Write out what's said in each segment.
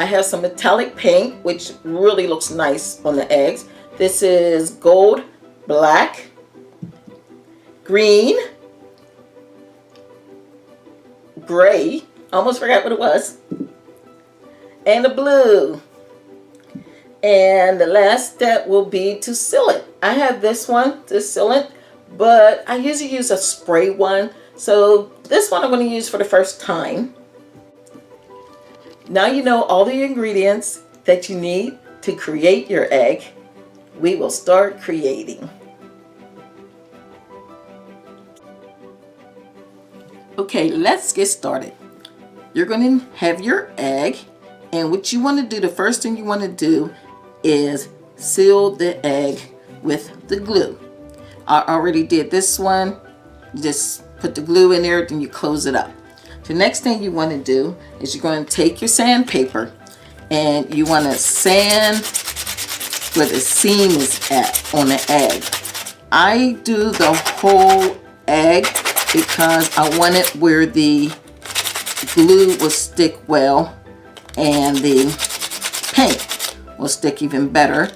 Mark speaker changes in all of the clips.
Speaker 1: I have some metallic paint, which really looks nice on the eggs. This is gold, black, green, gray, almost forgot what it was, and the blue. And the last step will be to seal it. I have this one, this sealant, but I usually use a spray one. So this one I'm going to use for the first time. Now you know all the ingredients that you need to create your egg. We will start creating. Okay, let's get started. You're going to have your egg, and what you want to do, the first thing you want to do is seal the egg with the glue. I already did this one. You just put the glue in there, then you close it up. The next thing you want to do is you're going to take your sandpaper and you want to sand where the seam is at on the egg. I do the whole egg because I want it where the glue will stick well and the paint will stick even better.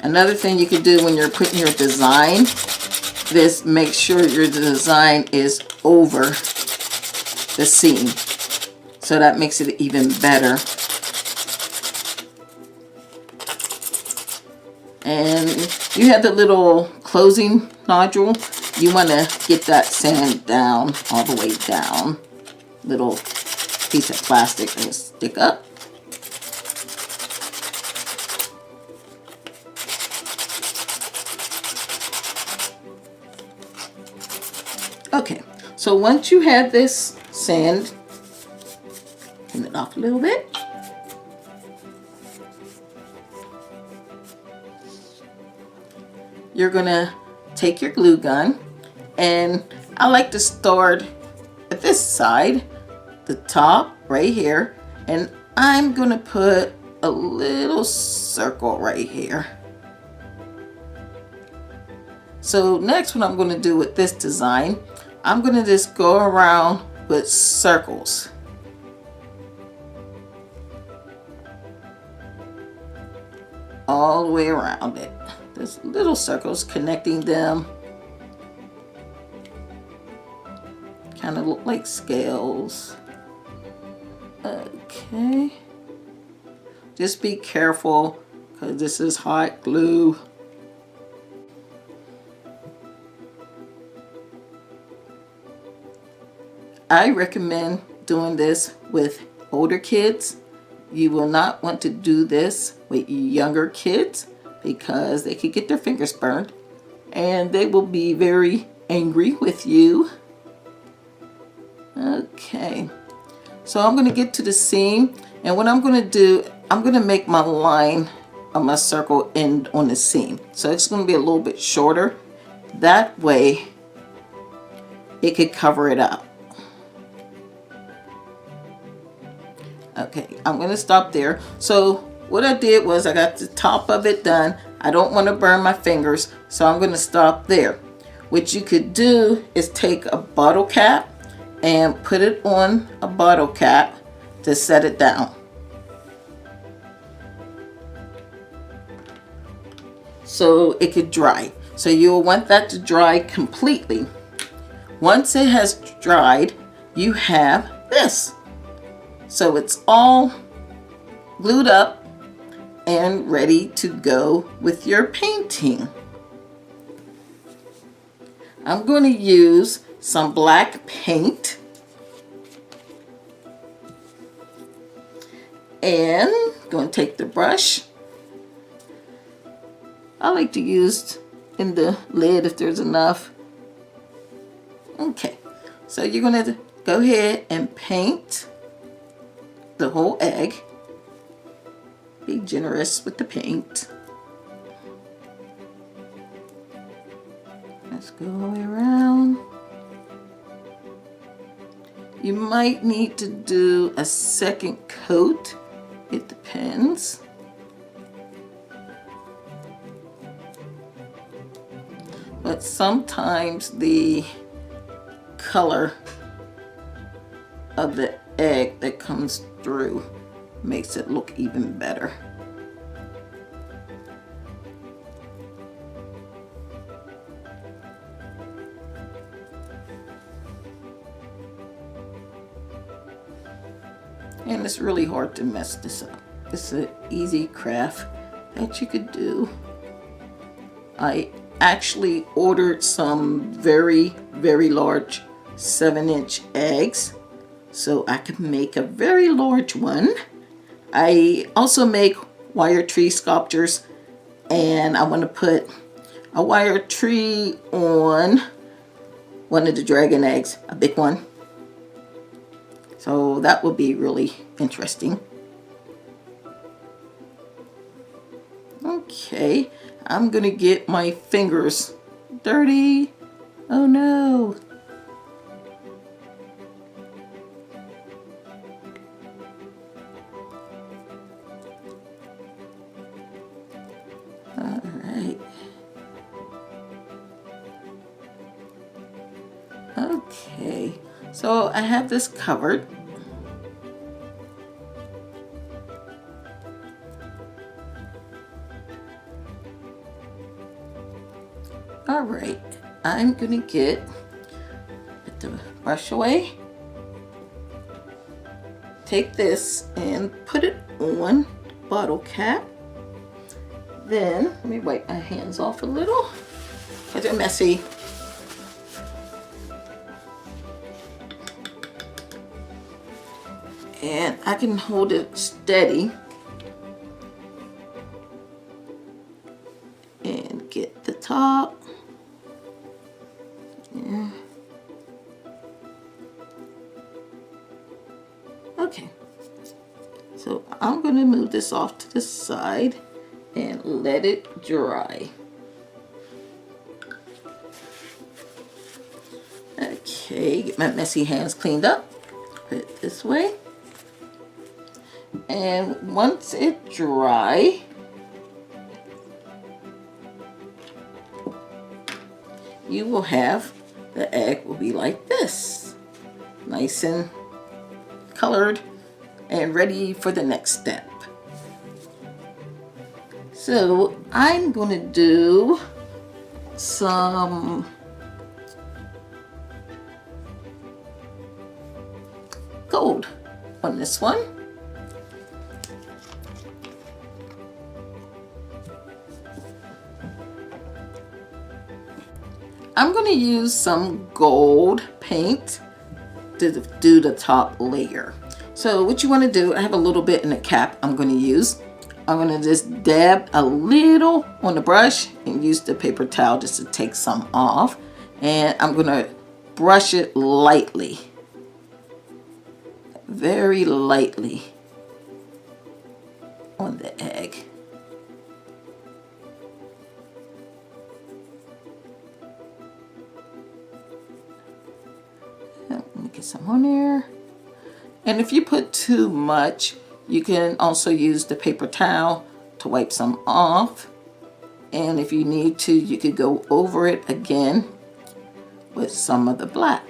Speaker 1: Another thing you can do when you're putting your design is make sure your design is over the seam. So that makes it even better. And you have the little closing nodule. You want to get that sand down, all the way down. Little piece of plastic that will stick up. Okay, so once you have this sand, turn it off a little bit. You're gonna take your glue gun, and I like to start at this side, the top right here, and I'm gonna put a little circle right here. So next, what I'm going to do with this design, I'm going to just go around with circles. All the way around it. There's little circles connecting them. Kind of look like scales. Okay. Just be careful because this is hot glue. I recommend doing this with older kids. You will not want to do this with younger kids because they could get their fingers burned and they will be very angry with you. Okay, so I'm going to get to the seam, and what I'm going to do, I'm going to make my line of my circle end on the seam. So it's going to be a little bit shorter. That way it could cover it up. Okay, I'm going to stop there. So what I did was I got the top of it done. I don't want to burn my fingers, so I'm going to stop there. What you could do is take a bottle cap and put it on a bottle cap to set it down. So it could dry. So you'll want that to dry completely. Once it has dried, you have this. So it's all glued up and ready to go with your painting. I'm going to use some black paint and I'm going to take the brush. I like to use in the lid if there's enough. Okay, so you're going to go ahead and paint the whole egg. Be generous with the paint. Let's go all the way around. You might need to do a second coat. It depends. But sometimes the color of the egg that comes through makes it look even better. And it's really hard to mess this up. It's an easy craft that you could do. I actually ordered some very, very large 7-inch eggs so I could make a very large one. I also make wire tree sculptures, and I want to put a wire tree on one of the dragon eggs, a big one. So that would be really interesting. Okay, I'm gonna get my fingers dirty. Oh no. All right. Okay, so I have this covered. All right, I'm gonna get the brush away. Take this and put it on the bottle cap. Then, let me wipe my hands off a little because they're messy. And I can hold it steady and get the top. Yeah. Okay, so I'm going to move this off to the side and let it dry. Okay, get my messy hands cleaned up. Put it this way. And once it dry, you will have the egg will be like this, nice and colored and ready for the next step. So I'm going to do some gold on this one. I'm going to use some gold paint to do the top layer. So what you want to do, I have a little bit in the cap I'm going to use. I'm going to just dab a little on the brush and use the paper towel just to take some off. And I'm going to brush it lightly, very lightly on the egg. Let me get some on there. And if you put too much, you can also use the paper towel to wipe some off. And if you need to, you could go over it again with some of the black.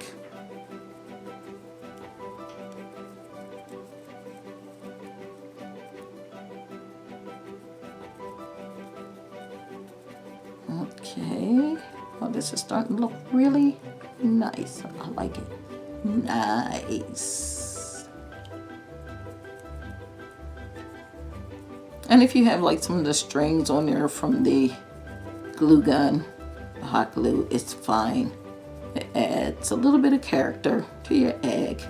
Speaker 1: Okay, well, this is starting to look really nice. I like it. Nice. And if you have like some of the strings on there from the glue gun, the hot glue, it's fine. It adds a little bit of character to your egg.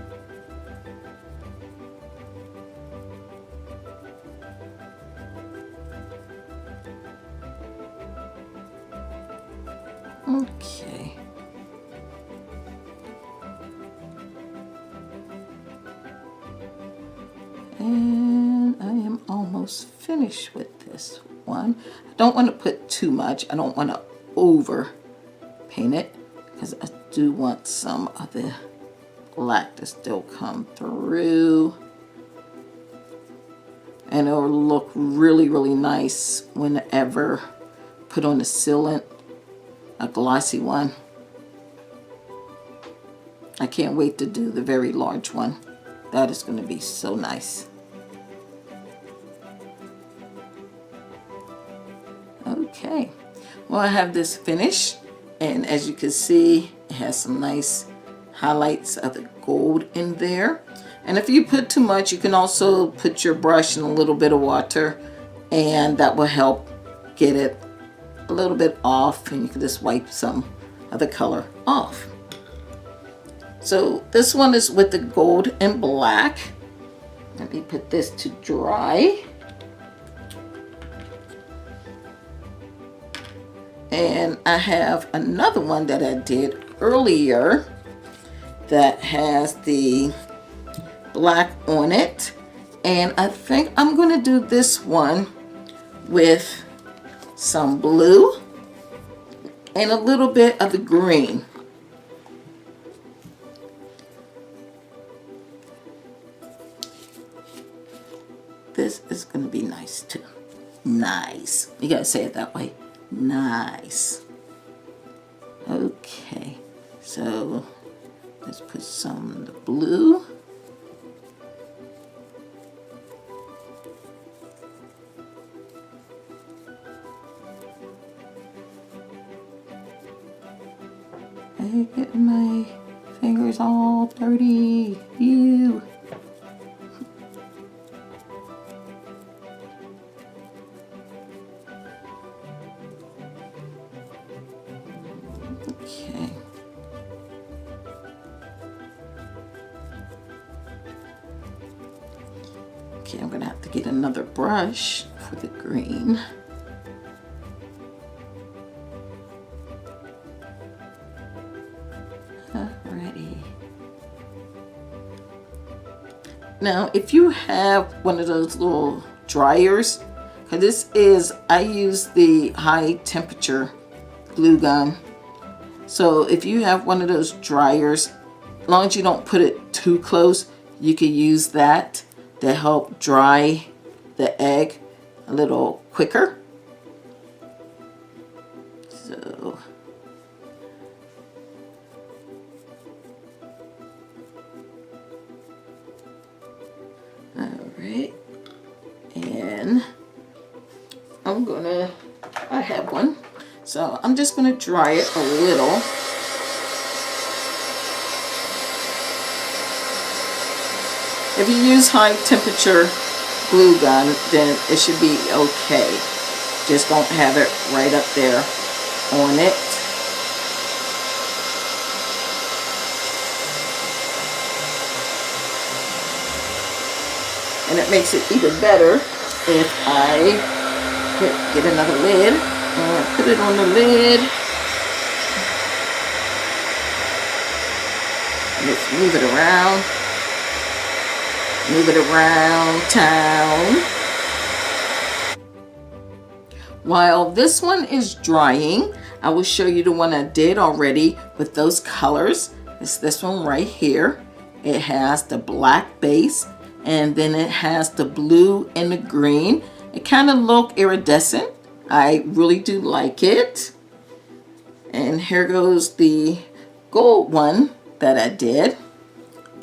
Speaker 1: Okay. And I am almost finished with this one. I don't want to put too much. I don't want to over paint it because I do want some of the black to still come through. And it'll look really, really nice whenever put on the sealant, a glossy one. I can't wait to do the very large one. That is going to be so nice. Okay, well, I have this finished, and as you can see, it has some nice highlights of the gold in there. And if you put too much, you can also put your brush in a little bit of water, and that will help get it a little bit off, and you can just wipe some of the color off. So this one is with the gold and black. Let me put this to dry. And I have another one that I did earlier that has the black on it. And I think I'm going to do this one with some blue and a little bit of the green. This is going to be nice too. Nice. You got to say it that way. Nice. Okay, so let's put some of the blue. I get my fingers all dirty. Ew. Okay. Okay, I'm gonna have to get another brush for the green. Alrighty. Now, if you have one of those little dryers, because this is, I use the high temperature glue gun. So if you have one of those dryers, as long as you don't put it too close, you can use that to help dry the egg a little quicker. So all right, and I have one, so I'm just gonna dry it a little. If you use high temperature glue gun, then it should be okay. Just don't have it right up there on it. And it makes it even better if I get another lid and put it on the lid. Let's move it around. Move it around town. While this one is drying, I will show you the one I did already with those colors. It's this one right here. It has the black base, and then it has the blue and the green. It kind of look iridescent. I really do like it. And here goes the gold one that I did.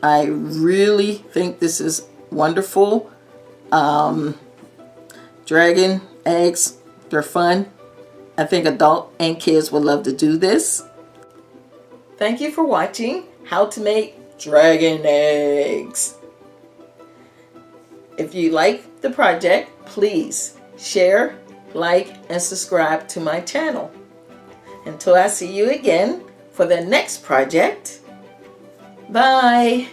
Speaker 1: I really think this is wonderful. Dragon eggs, they're fun. I think adult and kids would love to do this. Thank you for watching how to make dragon eggs. If you like the project, please share, like, and subscribe to my channel. Until I see you again for the next project. Bye.